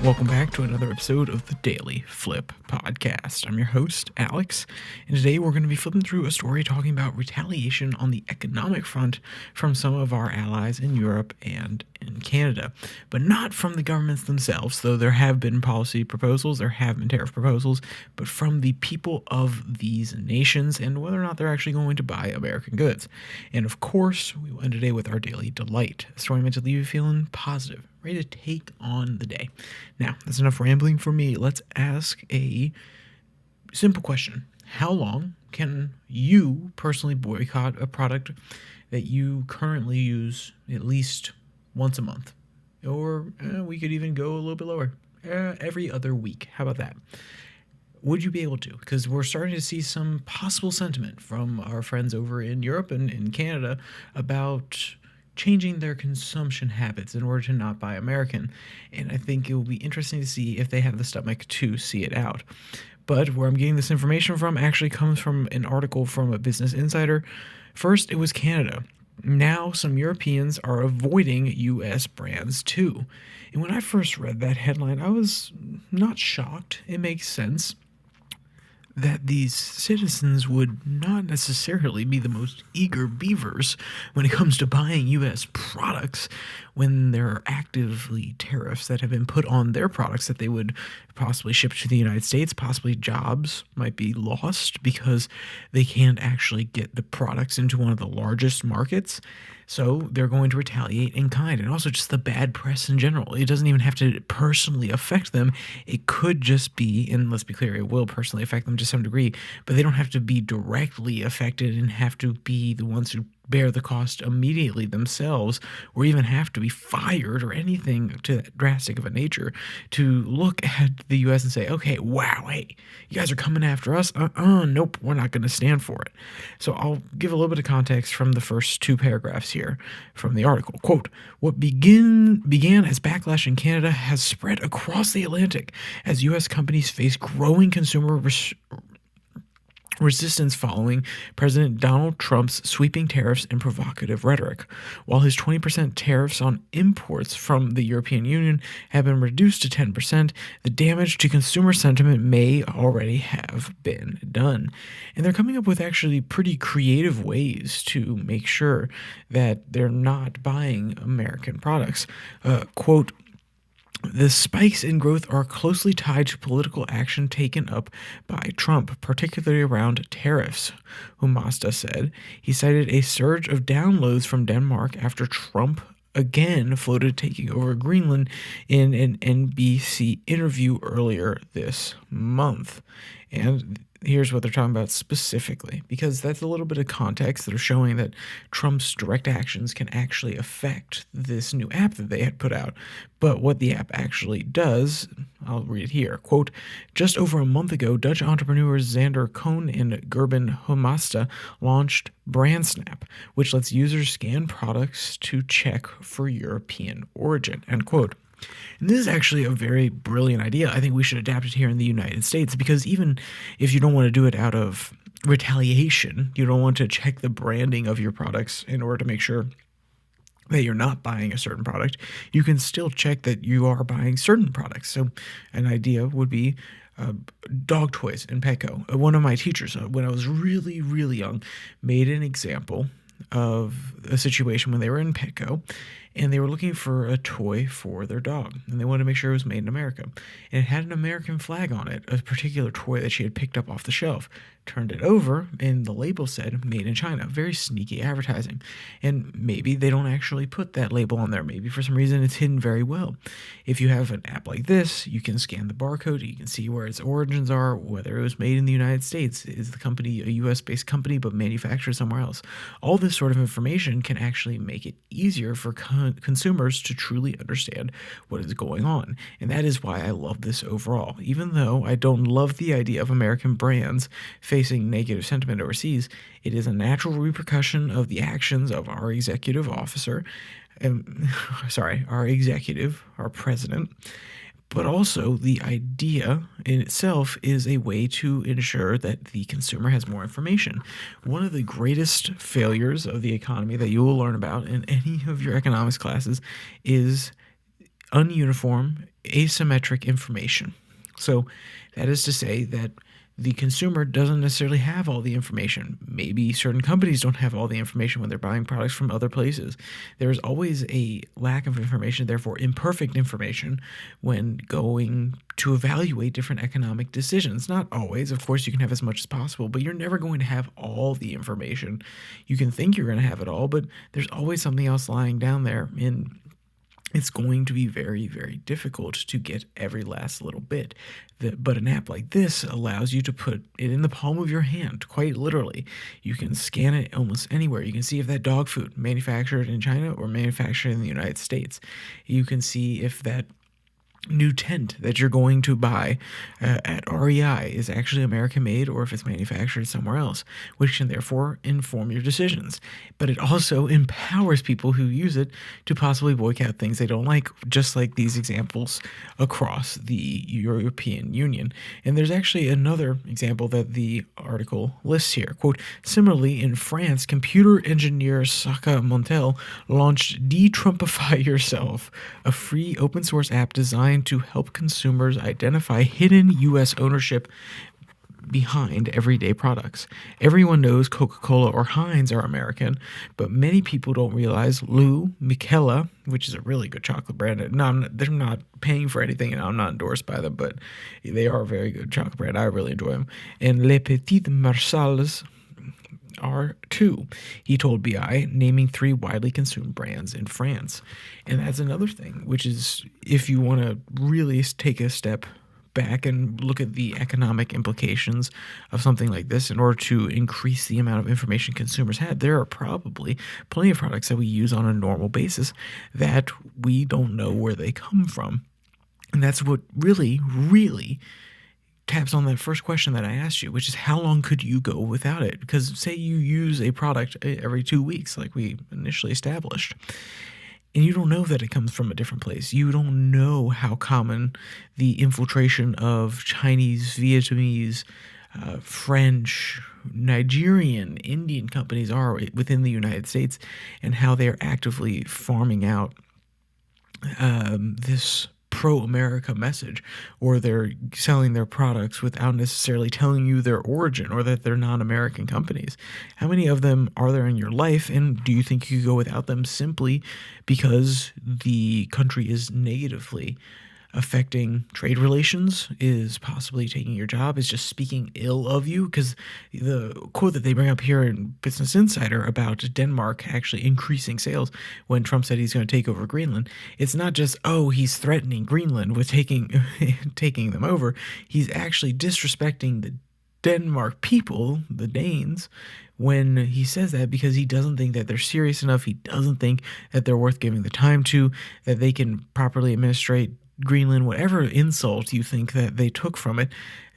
Welcome back to another episode of the Daily Flip podcast. I'm your host, Alex, and today we're going to be flipping through a story talking about retaliation on the economic front from some of our allies in Europe and in Canada, but not from the governments themselves, though there have been policy proposals, there have been tariff proposals, but from the people of these nations and whether or not they're actually going to buy American goods. And of course, we will end today with our Daily Delight, a story meant to leave you feeling positive, ready to take on the day. Now, that's enough rambling for me. Let's ask a simple question. How long can you personally boycott a product that you currently use at least once a month? Or we could even go a little bit lower. Every other week. How about that? Would you be able to? Because we're starting to see some possible sentiment from our friends over in Europe and in Canada about changing their consumption habits in order to not buy American. And I think it will be interesting to see if they have the stomach to see it out. But where I'm getting this information from actually comes from an article from a Business Insider. First, it was Canada. Now, some Europeans are avoiding U.S. brands too. And when I first read that headline, I was not shocked. It makes sense that these citizens would not necessarily be the most eager beavers when it comes to buying U.S. products when there are actively tariffs that have been put on their products that they would possibly ship to the United States. Possibly jobs might be lost because they can't actually get the products into one of the largest markets. So they're going to retaliate in kind, and also just the bad press in general. It doesn't even have to personally affect them. It could just be, and let's be clear, it will personally affect them to some degree, but they don't have to be directly affected and have to be the ones who bear the cost immediately themselves, or even have to be fired or anything to that drastic of a nature to look at the U.S. and say, okay, wow, hey, you guys are coming after us? Nope, we're not going to stand for it. So I'll give a little bit of context from the first two paragraphs here from the article. Quote, what began as backlash in Canada has spread across the Atlantic as U.S. companies face growing consumer resistance following President Donald Trump's sweeping tariffs and provocative rhetoric. While his 20% tariffs on imports from the European Union have been reduced to 10%, the damage to consumer sentiment may already have been done. And they're coming up with actually pretty creative ways to make sure that they're not buying American products. Quote, the spikes in growth are closely tied to political action taken up by Trump, particularly around tariffs, Humasta said. He cited a surge of downloads from Denmark after Trump again floated taking over Greenland in an NBC interview earlier this month. And here's what they're talking about specifically, because that's a little bit of context that are showing that Trump's direct actions can actually affect this new app that they had put out. But what the app actually does, I'll read it here. Quote, just over a month ago, Dutch entrepreneurs Xander Cohn and Gerben Homasta launched BrandSnap, which lets users scan products to check for European origin, end quote. And this is actually a very brilliant idea. I think we should adapt it here in the United States, because even if you don't want to do it out of retaliation, you don't want to check the branding of your products in order to make sure that you're not buying a certain product, you can still check that you are buying certain products. So an idea would be dog toys in Petco. One of my teachers, when I was really, really young, made an example of a situation when they were in Petco and they were looking for a toy for their dog, and they wanted to make sure it was made in America. And it had an American flag on it, a particular toy that she had picked up off the shelf. Turned it over, and the label said made in China. Very sneaky advertising. And maybe they don't actually put that label on there. Maybe for some reason it's hidden very well. If you have an app like this, you can scan the barcode, you can see where its origins are, whether it was made in the United States, is the company a US-based company but manufactured somewhere else. All this sort of information can actually make it easier for consumers to truly understand what is going on. And that is why I love this overall. Even though I don't love the idea of American brands facing negative sentiment overseas, it is a natural repercussion of the actions of our executive officer, our president, but also the idea in itself is a way to ensure that the consumer has more information. One of the greatest failures of the economy that you will learn about in any of your economics classes is ununiform asymmetric information. So that is to say that the consumer doesn't necessarily have all the information. Maybe certain companies don't have all the information when they're buying products from other places. There's always a lack of information, therefore imperfect information, when going to evaluate different economic decisions. Not always. Of course, you can have as much as possible, but you're never going to have all the information. You can think you're going to have it all, but there's always something else lying down there, and it's going to be very, very difficult to get every last little bit. But an app like this allows you to put it in the palm of your hand, quite literally. You can scan it almost anywhere. You can see if that dog food manufactured in China or manufactured in the United States. You can see if that new tent that you're going to buy at REI is actually American made or if it's manufactured somewhere else, which can therefore inform your decisions. But it also empowers people who use it to possibly boycott things they don't like, just like these examples across the European Union. And there's actually another example that the article lists here. Quote, similarly, in France, computer engineer Saka Montel launched De-Trumpify Yourself, a free open source app designed to help consumers identify hidden U.S. ownership behind everyday products. Everyone knows Coca-Cola or Heinz are American, but many people don't realize Lou, Michela, which is a really good chocolate brand. They're not paying for anything, and I'm not endorsed by them, but they are a very good chocolate brand. I really enjoy them. And Les Petites Marsales are too, he told BI, naming 3 widely consumed brands in France. And that's another thing, which is if you want to really take a step back and look at the economic implications of something like this in order to increase the amount of information consumers had, there are probably plenty of products that we use on a normal basis that we don't know where they come from. And that's what really, really taps on that first question that I asked you, which is how long could you go without it? Because say you use a product every 2 weeks, like we initially established, and you don't know that it comes from a different place. You don't know how common the infiltration of Chinese, Vietnamese, French, Nigerian, Indian companies are within the United States and how they're actively farming out this pro-America message, or they're selling their products without necessarily telling you their origin or that they're non-American companies. How many of them are there in your life, and do you think you could go without them simply because the country is negatively affecting trade relations, is possibly taking your job, is just speaking ill of you? Because the quote that they bring up here in Business Insider about Denmark actually increasing sales when Trump said he's going to take over Greenland, it's not just, oh, he's threatening Greenland with taking them over. He's actually disrespecting the Denmark people, the Danes, when he says that, because he doesn't think that they're serious enough. He doesn't think that they're worth giving the time to, that they can properly administrate Greenland. Whatever insult you think that they took from it,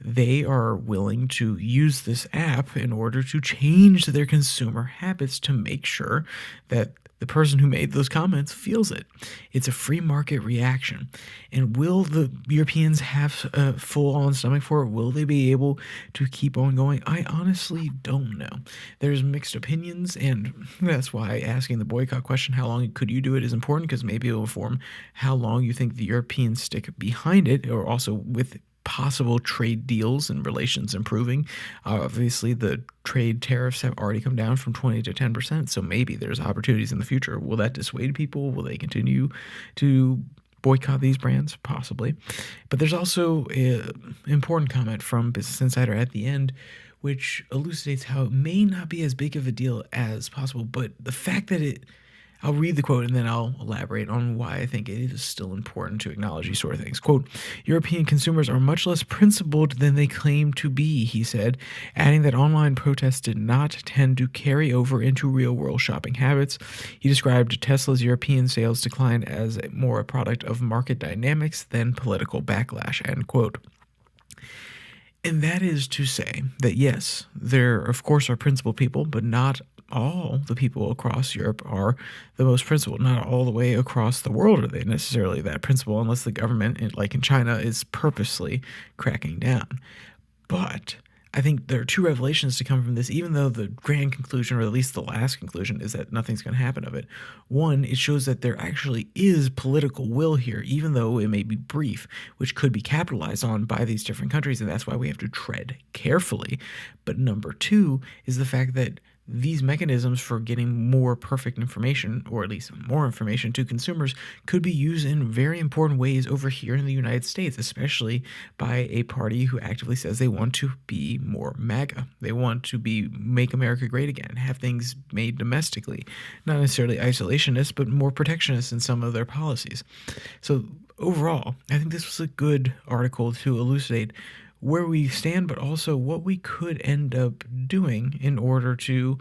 they are willing to use this app in order to change their consumer habits to make sure that the person who made those comments feels it. It's a free market reaction. And will the Europeans have a full-on stomach for it? Will they be able to keep on going? I honestly don't know. There's mixed opinions, and that's why asking the boycott question, how long could you do it, is important, because maybe it will inform how long you think the Europeans stick behind it, or also with possible trade deals and relations improving. Obviously, the trade tariffs have already come down from 20 to 10%, so maybe there's opportunities in the future. Will that dissuade people? Will they continue to boycott these brands? Possibly. But there's also an important comment from Business Insider at the end, which elucidates how it may not be as big of a deal as possible, but the fact that I'll read the quote and then I'll elaborate on why I think it is still important to acknowledge these sort of things. Quote, European consumers are much less principled than they claim to be, he said, adding that online protests did not tend to carry over into real-world shopping habits. He described Tesla's European sales decline as more a product of market dynamics than political backlash, end quote. And that is to say that, yes, there, of course, are principled people, but not all the people across Europe are the most principled. Not all the way across the world are they necessarily that principled, unless the government, like in China, is purposely cracking down. But I think there are two revelations to come from this, even though the grand conclusion, or at least the last conclusion, is that nothing's going to happen of it. One, it shows that there actually is political will here, even though it may be brief, which could be capitalized on by these different countries, and that's why we have to tread carefully. But number two is the fact that these mechanisms for getting more perfect information, or at least more information to consumers, could be used in very important ways over here in the United States, especially by a party who actively says they want to be more MAGA. They want to be make America great again, have things made domestically, not necessarily isolationist, but more protectionist in some of their policies. So overall, I think this was a good article to elucidate where we stand, but also what we could end up doing in order to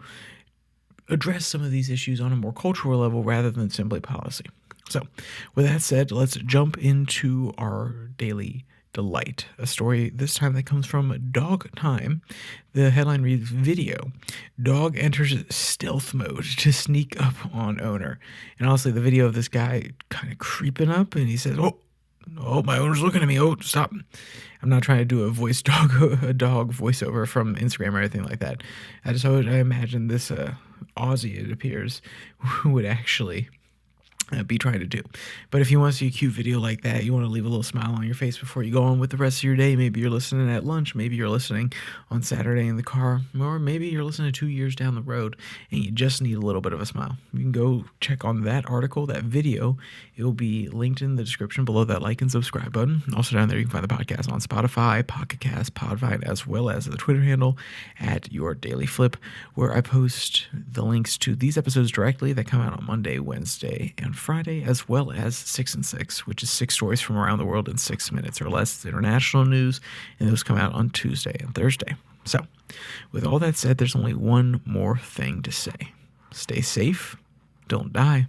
address some of these issues on a more cultural level rather than simply policy. So, with that said, let's jump into our daily delight. A story this time that comes from Dog Time. The headline reads, Video. Dog enters stealth mode to sneak up on owner. And honestly, the video of this guy kind of creeping up, and he says, Oh, my owner's looking at me. Oh, stop. I'm not trying to do a dog voiceover from Instagram or anything like that. I imagine this Aussie, it appears, would actually be trying to do. But if you want to see a cute video like that, you want to leave a little smile on your face before you go on with the rest of your day. Maybe you're listening at lunch, maybe you're listening on Saturday in the car, or maybe you're listening 2 years down the road and you just need a little bit of a smile. You can go check on that article, that video. It will be linked in the description below that like and subscribe button. Also down there you can find the podcast on Spotify, Pocket Cast, Podvine, as well as the Twitter handle at Your Daily Flip, where I post the links to these episodes directly that come out on Monday, Wednesday, and Friday, as well as 6 and 6, which is 6 stories from around the world in 6 minutes or less. It's international news, and those come out on Tuesday and Thursday. So, with all that said, there's only one more thing to say. Stay safe, don't die.